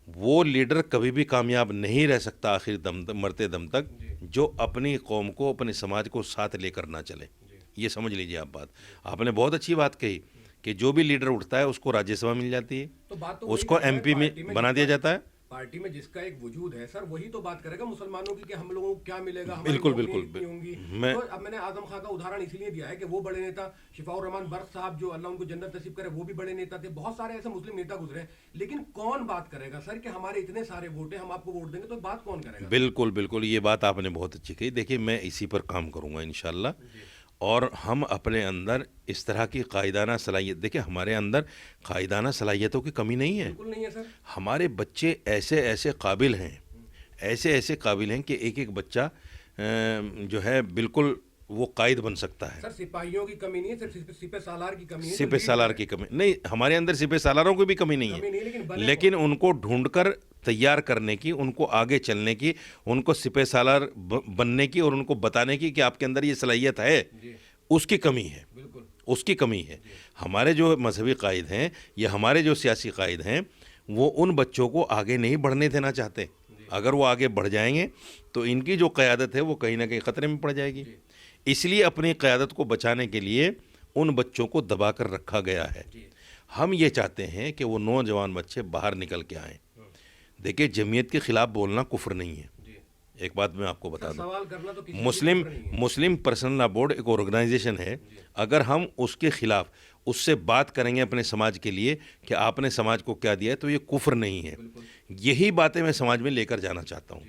वो लीडर कभी भी कामयाब नहीं रह सकता आखिर दम तक, मरते दम तक, जो अपनी कौम को, अपने समाज को साथ लेकर ना चले। ये समझ लीजिए आप बात। आपने बहुत अच्छी बात कही कि जो भी लीडर उठता है उसको राज्यसभा मिल जाती है, तो बात तो उसको एमपी में बना दिया जाता है। पार्टी में जिसका एक वजूद है सर, वही तो बात करेगा मुसलमानों की कि हम लोगों को क्या मिलेगा, हमारी बिल्कुल, नौकरियां बिल्कुल, इतनी होंगी। मैं- तो अब मैंने आजम खान का उदाहरण इसलिए दिया है कि वो बड़े नेता, शिफाउर रहमान बर्क साहब जो अल्लाह उनको जन्नत नसीब करे, वो भी बड़े नेता थे, बहुत सारे ऐसे मुस्लिम नेता गुजरे। लेकिन कौन बात करेगा सर कि हमारे इतने सारे वोट हैं, हम आपको वोट देंगे, तो बात कौन करेगा? बिल्कुल बिल्कुल, ये बात आपने बहुत अच्छी कही। देखिए, मैं इसी पर काम करूँगा इंशाल्लाह, और हम अपने अंदर इस तरह की कायदाना सलाहियत, देखिए हमारे अंदर कायदाना सलाहियतों की कमी नहीं है। बिल्कुल नहीं है सर। हमारे बच्चे ऐसे ऐसे काबिल हैं, ऐसे ऐसे काबिल हैं कि एक एक बच्चा जो है बिल्कुल वो कायद बन सकता है। सर सिपाहियों की कमी नहीं है, सिर्फ सिपह सालार की कमी है। सिपह सालार की कमी नहीं, हमारे अंदर सिपह सालारों की भी कमी नहीं कमी नहीं, है, बने लेकिन उनको ढूंढकर तैयार करने की, उनको आगे चलने की, उनको सिपह सालार बनने की और उनको बताने की कि आपके अंदर ये सलाहियत है, उसकी कमी है। बिल्कुल उसकी कमी है। हमारे जो मजहबी कायद हैं या हमारे जो सियासी कायद हैं, वो उन बच्चों को आगे नहीं बढ़ने देना चाहते। अगर वो आगे बढ़ जाएंगे तो इनकी जो क़यादत है वो कहीं ना कहीं ख़तरे में पड़ जाएगी। इसलिए अपनी क़यादत को बचाने के लिए उन बच्चों को दबा कर रखा गया है। हम ये चाहते हैं कि वो नौजवान बच्चे बाहर निकल के आएँ। देखिए, जमीयत के ख़िलाफ़ बोलना कुफ्र नहीं है। एक बात मैं आपको बता दूं, सवाल करना तो किसी मुस्लिम पर्सनल लॉ बोर्ड एक ऑर्गेनाइजेशन है। अगर हम उसके खिलाफ उससे बात करेंगे अपने समाज के लिए कि आपने समाज को क्या दिया है, तो ये कुफ्र नहीं है। यही बातें मैं समाज में लेकर जाना चाहता हूँ।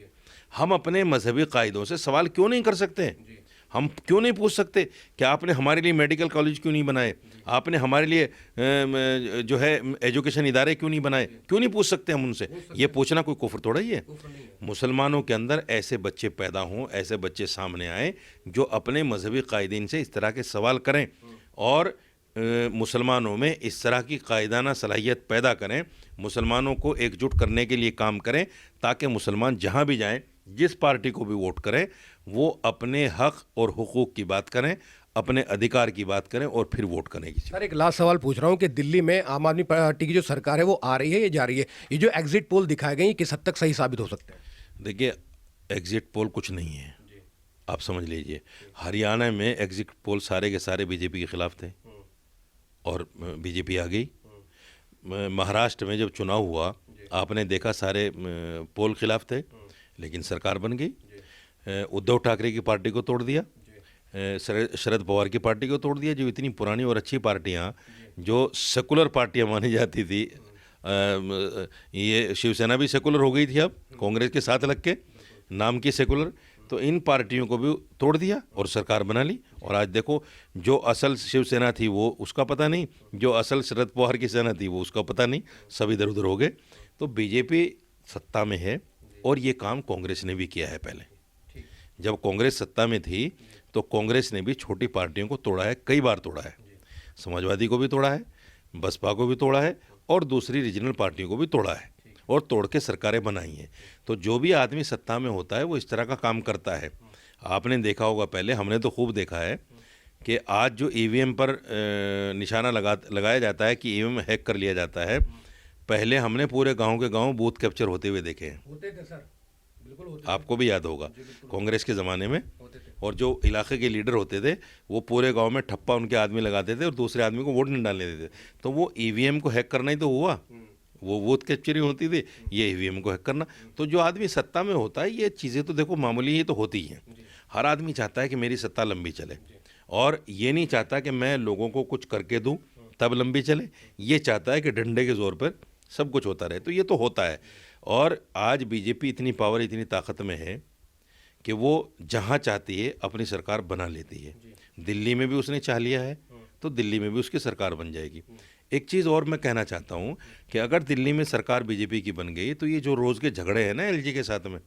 हम अपने मजहबी कायदों से सवाल क्यों नहीं कर सकते? हम क्यों नहीं पूछ सकते कि आपने हमारे लिए मेडिकल कॉलेज क्यों नहीं बनाए, आपने हमारे लिए जो है एजुकेशन इदारे क्यों नहीं बनाए? क्यों नहीं पूछ सकते हम उनसे? ये पूछना कोई कुफ्र थोड़ा ही है। मुसलमानों के अंदर ऐसे बच्चे पैदा हों, ऐसे बच्चे सामने आए जो अपने मजहबी कायदीन से इस तरह के सवाल करें और मुसलमानों में इस तरह की कायदाना सलाहियत पैदा करें, मुसलमानों को एकजुट करने के लिए काम करें, ताकि मुसलमान जहाँ भी जाएं, जिस पार्टी को भी वोट करें, वो अपने हक़ और हुकूक की बात करें, अपने अधिकार की बात करें और फिर वोट करें। सर एक लास्ट सवाल पूछ रहा हूँ कि दिल्ली में आम आदमी पार्टी की जो सरकार है वो आ रही है या जा रही है? ये जो एग्जिट पोल दिखाए गए किस हद तक सही साबित हो सकते हैं? देखिए, एग्जिट पोल कुछ नहीं है, आप समझ लीजिए। हरियाणा में एग्जिट पोल सारे के सारे बीजेपी के खिलाफ थे और बीजेपी आ गई। महाराष्ट्र में जब चुनाव हुआ, आपने देखा सारे पोल खिलाफ थे, लेकिन सरकार बन गई। उद्धव ठाकरे की पार्टी को तोड़ दिया, शरद पवार की पार्टी को तोड़ दिया, जो इतनी पुरानी और अच्छी पार्टियां, जो सेकुलर पार्टियां मानी जाती थी। ये शिवसेना भी सेकुलर हो गई थी अब कांग्रेस के साथ लग के, नाम की सेकुलर। तो इन पार्टियों को भी तोड़ दिया और सरकार बना ली। और आज देखो, जो असल शिवसेना थी वो उसका पता नहीं, जो असल शरद पवार की सेना थी वो उसका पता नहीं, सब इधर उधर हो गए। तो बीजेपी सत्ता में है और ये काम कांग्रेस ने भी किया है पहले। जब कांग्रेस सत्ता में थी तो कांग्रेस ने भी छोटी पार्टियों को तोड़ा है, कई बार तोड़ा है। समाजवादी को भी तोड़ा है, बसपा को भी तोड़ा है और दूसरी रीजनल पार्टियों को भी तोड़ा है और तोड़ के सरकारें बनाई हैं। तो जो भी आदमी सत्ता में होता है वो इस तरह का काम करता है। आपने देखा होगा, पहले हमने तो खूब देखा है कि आज जो ईवीएम पर निशाना लगाया जाता है कि ईवीएम हैक कर लिया जाता है, पहले हमने पूरे गांव के गांव बूथ कैप्चर होते हुए देखे हैं। होते थे सर, बिल्कुल होते आपको भी याद होगा कांग्रेस के ज़माने में। होते थे। और जो इलाके के लीडर होते थे वो पूरे गांव में ठप्पा उनके आदमी लगाते थे और दूसरे आदमी को वोट नहीं डालने देते। तो वो ईवीएम को हैक करना ही तो हुआ, वो बूथ कैप्चरिंग होती थी, ये ईवीएम को हैक करना। तो जो आदमी सत्ता में होता है ये चीज़ें तो देखो मामूली ही तो होती हैं। हर आदमी चाहता है कि मेरी सत्ता लंबी चले और ये नहीं चाहता कि मैं लोगों को कुछ करके दूं तब लंबी चले, ये चाहता है कि डंडे के ज़ोर पर सब कुछ होता रहे। तो ये तो होता है। और आज बीजेपी इतनी पावर, इतनी ताकत में है कि वो जहाँ चाहती है अपनी सरकार बना लेती है। दिल्ली में भी उसने चाह लिया है तो दिल्ली में भी उसकी सरकार बन जाएगी। एक चीज़ और मैं कहना चाहता हूँ कि अगर दिल्ली में सरकार बीजेपी की बन गई तो ये जो रोज़ के झगड़े हैं ना एलजी के साथ में,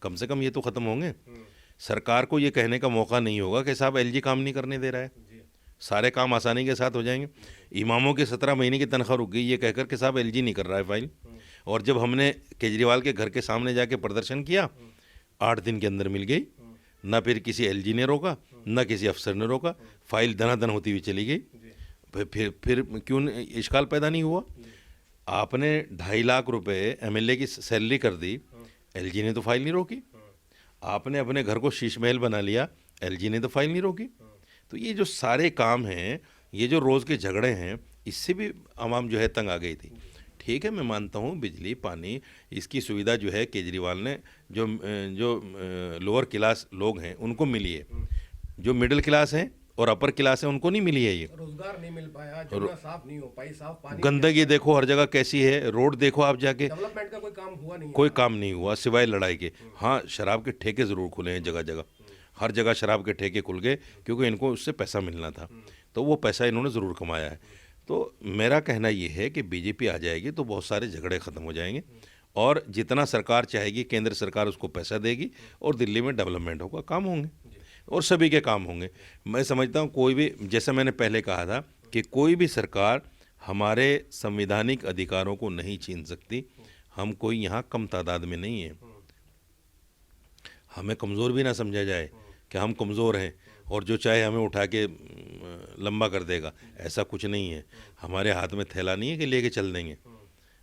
कम से कम ये तो ख़त्म होंगे। सरकार को ये कहने का मौका नहीं होगा कि साहब एलजी काम नहीं करने दे रहा है, सारे काम आसानी के साथ हो जाएंगे। इमामों के 17 महीने की तनख्वाह रुक गई ये कहकर कि साहब एलजी नहीं कर रहा है फाइल। और जब हमने केजरीवाल के घर के सामने जाके प्रदर्शन किया, 8 दिन के अंदर मिल गई। ना फिर किसी एलजी ने रोका, ना किसी अफसर ने रोका, फाइल दनादन होती हुई चली गई। फिर क्यों इश्काल पैदा नहीं हुआ? आपने 2.5 लाख रुपए एमएलए की सैलरी कर दी, एलजी ने तो फाइल नहीं रोकी। आपने अपने घर को शीश महल बना लिया, एलजी ने तो फाइल नहीं रोकी। तो ये जो सारे काम हैं, ये जो रोज़ के झगड़े हैं, इससे भी आवाम जो है तंग आ गई थी। ठीक है, मैं मानता हूँ बिजली पानी इसकी सुविधा जो है केजरीवाल ने जो लोअर क्लास लोग हैं उनको मिली है, जो मिडिल क्लास हैं और अपर क्लास है उनको नहीं मिली है। ये रोजगार नहीं मिल पाया, जगह साफ नहीं हो पाई, साफ पानी, गंदगी देखो हर जगह कैसी है, रोड देखो आप जाके, डेवलपमेंट का कोई काम हुआ नहीं है। कोई काम नहीं हुआ सिवाय लड़ाई के। हाँ, शराब के ठेके ज़रूर खुले हैं जगह जगह, हर जगह शराब के ठेके खुल गए क्योंकि इनको उससे पैसा मिलना था, तो वो पैसा इन्होंने ज़रूर कमाया है। तो मेरा कहना ये है कि बीजेपी आ जाएगी तो बहुत सारे झगड़े ख़त्म हो जाएंगे और जितना सरकार चाहेगी केंद्र सरकार उसको पैसा देगी और दिल्ली में डेवलपमेंट होगा, काम होंगे और सभी के काम होंगे। मैं समझता हूँ कोई भी, जैसे मैंने पहले कहा था कि कोई भी सरकार हमारे संवैधानिक अधिकारों को नहीं छीन सकती। हम कोई यहाँ कम तादाद में नहीं है, हमें कमज़ोर भी ना समझा जाए कि हम कमज़ोर हैं और जो चाहे हमें उठा के लंबा कर देगा, ऐसा कुछ नहीं है। हमारे हाथ में थैला नहीं है कि लेके चल देंगे।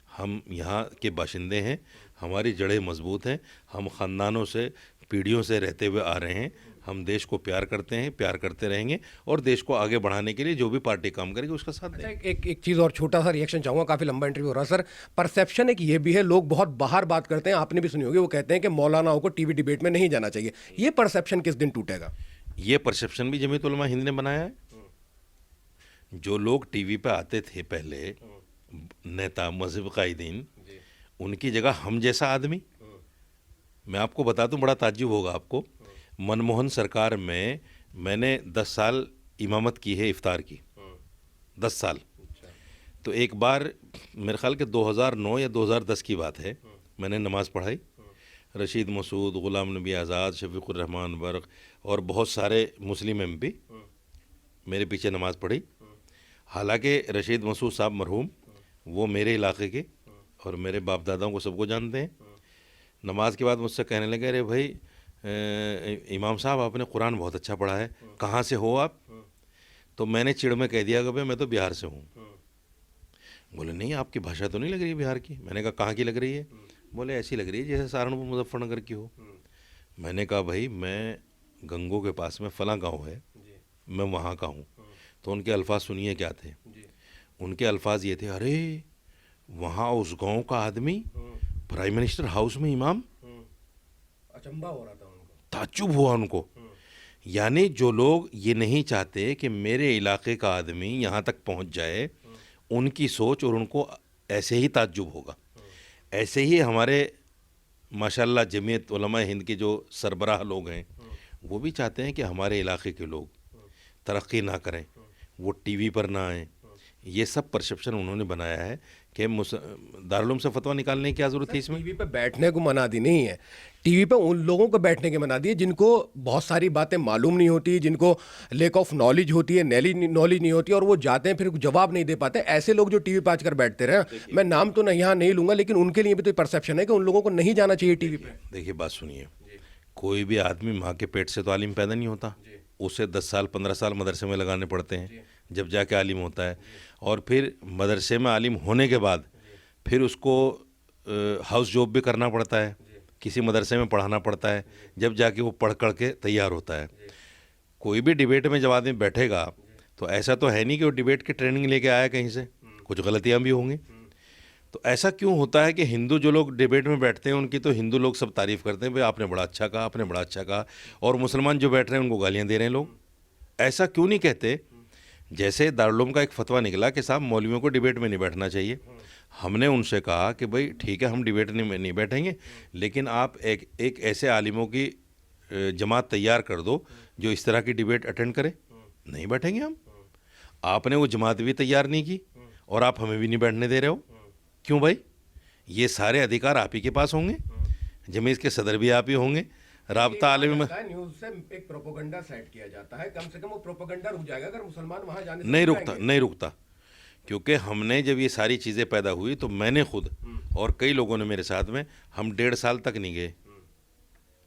हम यहाँ के बाशिंदे हैं, हमारी जड़ें मजबूत हैं, हम ख़ानदानों से पीढ़ियों से रहते हुए आ रहे हैं। हम देश को प्यार करते हैं, प्यार करते रहेंगे और देश को आगे बढ़ाने के लिए जो भी पार्टी काम करेगी उसका साथ देंगे। एक चीज़ और छोटा सा रिएक्शन चाहूँगा, काफ़ी लंबा इंटरव्यू हो रहा है सर। परसेप्शन एक ये भी है, लोग बहुत बाहर बात करते हैं, आपने भी सुनी होगी, वो कहते हैं कि मौलानाओं को टीवी डिबेट में नहीं जाना चाहिए। ये परसेप्शन किस दिन टूटेगा? ये परसेप्शन भी जमीयत उलमा हिंद ने बनाया है। जो लोग टीवी पे आते थे पहले, नेता मजहब कायदीन, उनकी जगह हम जैसा आदमी, मैं आपको बता दूं, बड़ा ताज्जुब होगा आपको। मनमोहन सरकार में मैंने 10 साल इमामत की है इफ्तार की, 10 साल। तो एक बार मेरे ख्याल के 2009 या 2010 की बात है, मैंने नमाज़ पढ़ाई। रशीद मसूद, ग़ुलाम नबी आज़ाद, शफीकुर रहमान बर्क और बहुत सारे मुस्लिम एमपी मेरे पीछे नमाज़ पढ़ी। हालांकि रशीद मसूद साहब मरहूम, वो मेरे इलाके के और मेरे बाप दादाओं को सबको जानते हैं। नमाज के बाद मुझसे कहने लगे, अरे भाई इमाम साहब आपने कुरान बहुत अच्छा पढ़ा है, कहाँ से हो आप? तो मैंने चिढ़ में कह दिया कि भाई मैं तो बिहार से हूँ। बोले नहीं, आपकी भाषा तो नहीं लग रही है बिहार की। मैंने कहा कहाँ की लग रही है? बोले ऐसी लग रही है जैसे सहारनपुर मुजफ्फरनगर की हो। मैंने कहा भाई मैं गंगो के पास में फलां गाँव है, मैं वहाँ का हूँ। तो उनके अल्फाज सुनिए क्या थे। उनके अल्फाज ये थे, अरे वहाँ उस गांव का आदमी प्राइम मिनिस्टर हाउस में इमाम। अचंभा हो रहा था उनको, ताज्जुब हुआ उनको। यानी जो लोग ये नहीं चाहते कि मेरे इलाके का आदमी यहाँ तक पहुँच जाए, उनकी सोच और उनको ऐसे ही ताज्जुब होगा। ऐसे ही हमारे माशाल्लाह जमीयत उलमा हिंद के जो सरबराह लोग हैं, वो भी चाहते हैं कि हमारे इलाके के लोग तरक्की ना करें, वो टीवी पर ना आएँ। ये सब परसेप्शन उन्होंने बनाया है कि दारुल उलूम से फतवा निकालने की क्या ज़रूरत थी इसमें? टीवी पे बैठने को मना दी नहीं है, टीवी पे उन लोगों को बैठने के मना दिए जिनको बहुत सारी बातें मालूम नहीं होती, जिनको लेक ऑफ नॉलेज होती है, नॉलेज नहीं होती, और वो जाते हैं फिर जवाब नहीं दे पाते। ऐसे लोग जो टीवी पे आकर बैठते रहे, मैं नाम तो नहीं यहाँ नहीं लूंगा, लेकिन उनके लिए भी तो परसेप्शन है कि उन लोगों को नहीं जाना चाहिए टीवी पे। देखिए बात सुनिए, कोई भी आदमी माँ के पेट से तो आलिम पैदा नहीं होता, उसे 10 साल 15 साल मदरसे में लगाने पड़ते हैं जब जाके आलिम होता है। और फिर मदरसे में आलिम होने के बाद फिर उसको हाउस जॉब भी करना पड़ता है, किसी मदरसे में पढ़ाना पड़ता है, जब जाके वो पढ़ कर के तैयार होता है। कोई भी डिबेट में जब आदमी बैठेगा तो ऐसा तो है नहीं कि वो डिबेट की ट्रेनिंग लेके आया कहीं से, कुछ गलतियाँ भी होंगी। तो ऐसा क्यों होता है कि हिंदू जो लोग डिबेट में बैठते हैं उनकी तो हिंदू लोग सब तारीफ़ करते हैं, भाई आपने बड़ा अच्छा कहा, आपने बड़ा अच्छा कहा, और मुसलमान जो बैठ रहे हैं उनको गालियाँ दे रहे हैं लोग। ऐसा क्यों नहीं कहते? जैसे दारुल का एक फतवा निकला कि साहब मौलवियों को डिबेट में नहीं बैठना चाहिए, हमने उनसे कहा कि भाई ठीक है हम डिबेट में नहीं बैठेंगे, लेकिन आप एक ऐसे आलिमों की जमात तैयार कर दो जो इस तरह की डिबेट अटेंड करे। नहीं बैठेंगे हम। आपने वो जमात भी तैयार नहीं की और आप हमें भी नहीं बैठने दे रहे हो। क्यों भाई? ये सारे अधिकार आप ही के पास होंगे, जमीयत के सदर भी आप ही होंगे, राब्ता आलमी में न्यूज़ से एक प्रोपेगेंडा सेट किया जाता है, कम से कम वो प्रोपेगेंडा रुक जाएगा अगर मुसलमान वहां जाने से नहीं रुकता। क्योंकि हमने जब ये सारी चीज़ें पैदा हुई तो मैंने खुद और कई लोगों ने मेरे साथ में, हम 1.5 साल तक नहीं गए।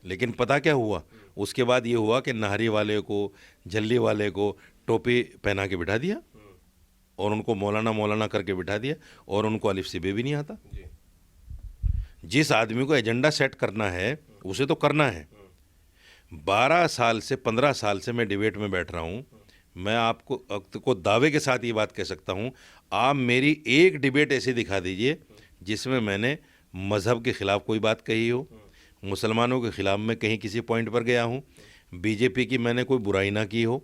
लेकिन पता क्या हुआ? उसके बाद ये हुआ कि नाहरी वाले को, जल्ली वाले को टोपी पहना के बिठा दिया और उनको मौलाना करके बिठा दिया, और उनको अलिफ से बे भी नहीं आता। जिस आदमी को एजेंडा सेट करना है उसे तो करना है। 12 साल से 15 साल से मैं डिबेट में बैठ रहा हूँ। मैं आपको दावे के साथ ये बात कह सकता हूँ, आप मेरी एक डिबेट ऐसी दिखा दीजिए जिसमें मैंने मज़हब के ख़िलाफ़ कोई बात कही हो, मुसलमानों के ख़िलाफ़ में कहीं किसी पॉइंट पर गया हूँ, बीजेपी की मैंने कोई बुराई ना की हो,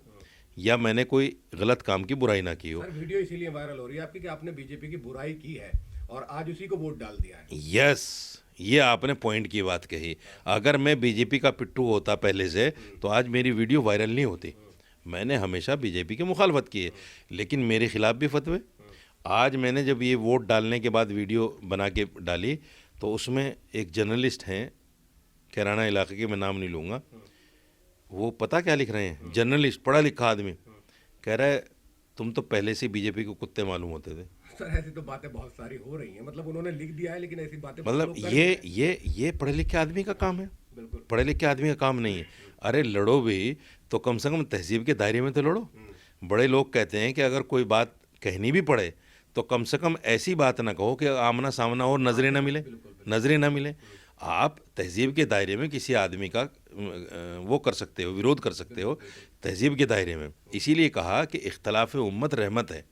या मैंने कोई गलत काम की बुराई ना की हो। सर वीडियो इसीलिए वायरल हो रही है आपकी कि आपने बीजेपी की बुराई की है और आज उसी को वोट डाल दिया है। यस, ये आपने पॉइंट की बात कही। अगर मैं बीजेपी का पिट्ठू होता पहले से तो आज मेरी वीडियो वायरल नहीं होती। मैंने हमेशा बीजेपी की मुखालफत की है, लेकिन मेरे खिलाफ भी फतवे। आज मैंने जब ये वोट डालने के बाद वीडियो बना के डाली तो उसमें एक जर्नलिस्ट हैं कैराना इलाके के, मैं नाम नहीं लूँगा, वो पता क्या लिख रहे हैं? जर्नलिस्ट, पढ़ा लिखा आदमी, कह रहा है तुम तो पहले से बीजेपी को कुत्ते मालूम होते थे। सर ऐसी तो बातें बहुत सारी हो रही हैं, मतलब उन्होंने लिख दिया है लेकिन ऐसी बातें मतलब ये पढ़े लिखे आदमी का काम है, बिल्कुल पढ़े लिखे आदमी का काम नहीं है। अरे लड़ो भी तो कम से कम तहजीब के दायरे में तो लड़ो। बड़े लोग कहते हैं कि अगर कोई बात कहनी भी पड़े तो कम से कम ऐसी बात ना कहो कि आमना सामना और नजरें ना मिले। आप तहजीब के दायरे में किसी आदमी का वो कर सकते हो, विरोध कर सकते हो तहजीब के दायरे में। इसीलिए कहा कि इख्तलाफ उम्मत रहमत है,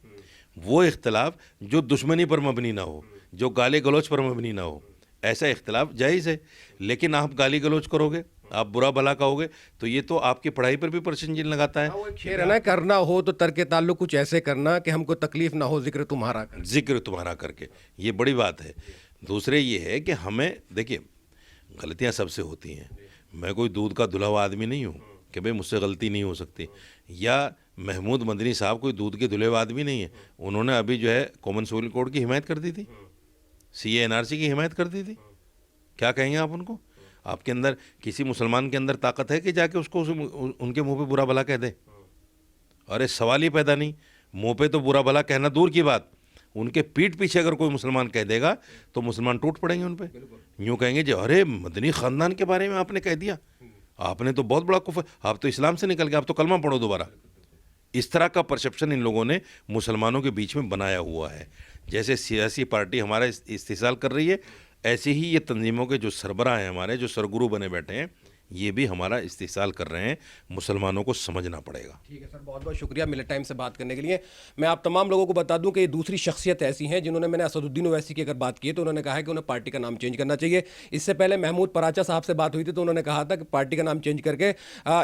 वो इख्तलाफ जो दुश्मनी पर मबनी ना हो, जो गाली गलौच पर मबनी ना हो, ऐसा इख्तलाफ जायज़ है। लेकिन आप गाली गलौच करोगे, आप बुरा भला कहोगे, तो ये तो आपकी पढ़ाई पर भी प्रश्न चिन्ह लगाता है। वो एक शेर है ना, करना हो तो तर्क ताल्लुक कुछ ऐसे करना कि हमको तकलीफ ना हो जिक्र तुम्हारा करके, ये बड़ी बात है। दूसरे ये है कि हमें देखिए गलतियाँ सबसे होती हैं। मैं कोई दूध का धुला हुआ आदमी नहीं हूँ कि भाई मुझसे गलती नहीं हो सकती, या महमूद मदनी साहब कोई दूध के धुले हुए आदमी नहीं है। उन्होंने अभी जो है कॉमन सिविल कोड की हिमायत कर दी थी, CA NRC की हिमायत कर दी थी। क्या कहेंगे आप उनको? आपके अंदर किसी मुसलमान के अंदर ताकत है कि जाके उसको उनके मुंह पे बुरा भला कह दे? अरे सवाल ही पैदा नहीं। मुंह पे तो बुरा भला कहना दूर की बात, उनके पीठ पीछे अगर कोई मुसलमान कह देगा तो मुसलमान टूट पड़ेंगे उन पे। यूँ कहेंगे जो अरे मदनी ख़ानदान के बारे में आपने कह दिया, आपने तो बहुत बड़ा कुफ्र, आप तो इस्लाम से निकल गए, आप तो कलमा पढ़ो दोबारा। इस तरह का परसेप्शन इन लोगों ने मुसलमानों के बीच में बनाया हुआ है। जैसे सियासी पार्टी हमारा इस्तेसाल कर रही है, ऐसे ही ये तंजीमों के जो सरबराह हैं, हमारे जो सरगुरु बने बैठे हैं, ये भी हमारा इस्तेसाल कर रहे हैं। मुसलमानों को समझना पड़ेगा। ठीक है सर, बहुत बहुत शुक्रिया मिले टाइम से बात करने के लिए। मैं आप तमाम लोगों को बता दूं कि ये दूसरी शख्सियत ऐसी हैं जिन्होंने, मैंने असदुद्दीन ओवैसी की अगर बात की तो उन्होंने कहा है कि उन्हें पार्टी का नाम चेंज करना चाहिए। इससे पहले महमूद पराचा साहब से बात हुई थी तो उन्होंने कहा था कि पार्टी का नाम चेंज करके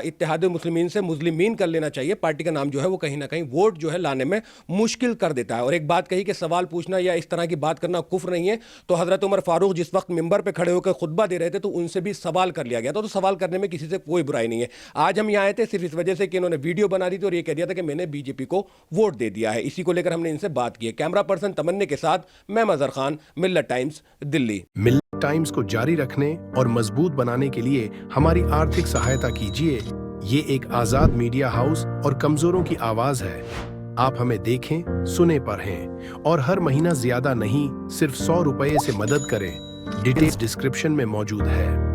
इत्तेहाद मुस्लिमीन से मुस्लिमीन कर लेना चाहिए। पार्टी का नाम जो है वो कहीं ना कहीं वोट जो है लाने में मुश्किल कर देता है। और एक बात कही कि सवाल पूछना या इस तरह की बात करना कुफ्र नहीं है, तो हज़रत उमर फारूक जिस वक्त मिंबर पर खड़े होकर खुतबा दे रहे थे तो उनसे भी सवाल कर लिया गया था, तो सवाल इस्तेमाल करने में किसी से कोई बुराई नहीं है। आज हम यहाँ आए थे सिर्फ इस वजह से कि इन्होंने वीडियो बना दी थी और ये कह दिया था कि मैंने बीजेपी को वोट दे दिया है। इसी को लेकर हमने इनसे बात की है। कैमरा पर्सन तमन्ने के साथ मैं मजहर खान, मिल्लत टाइम्स, दिल्ली। मिल्लत टाइम्स को जारी रखने और मजबूत बनाने के लिए हमारी आर्थिक सहायता कीजिए। ये एक आजाद मीडिया हाउस और कमजोरों की आवाज है। आप हमें देखें, सुने, पढ़ें और हर महीना ज्यादा नहीं, सिर्फ 100 रुपये से मदद करें। डिटेल्स डिस्क्रिप्शन में मौजूद है।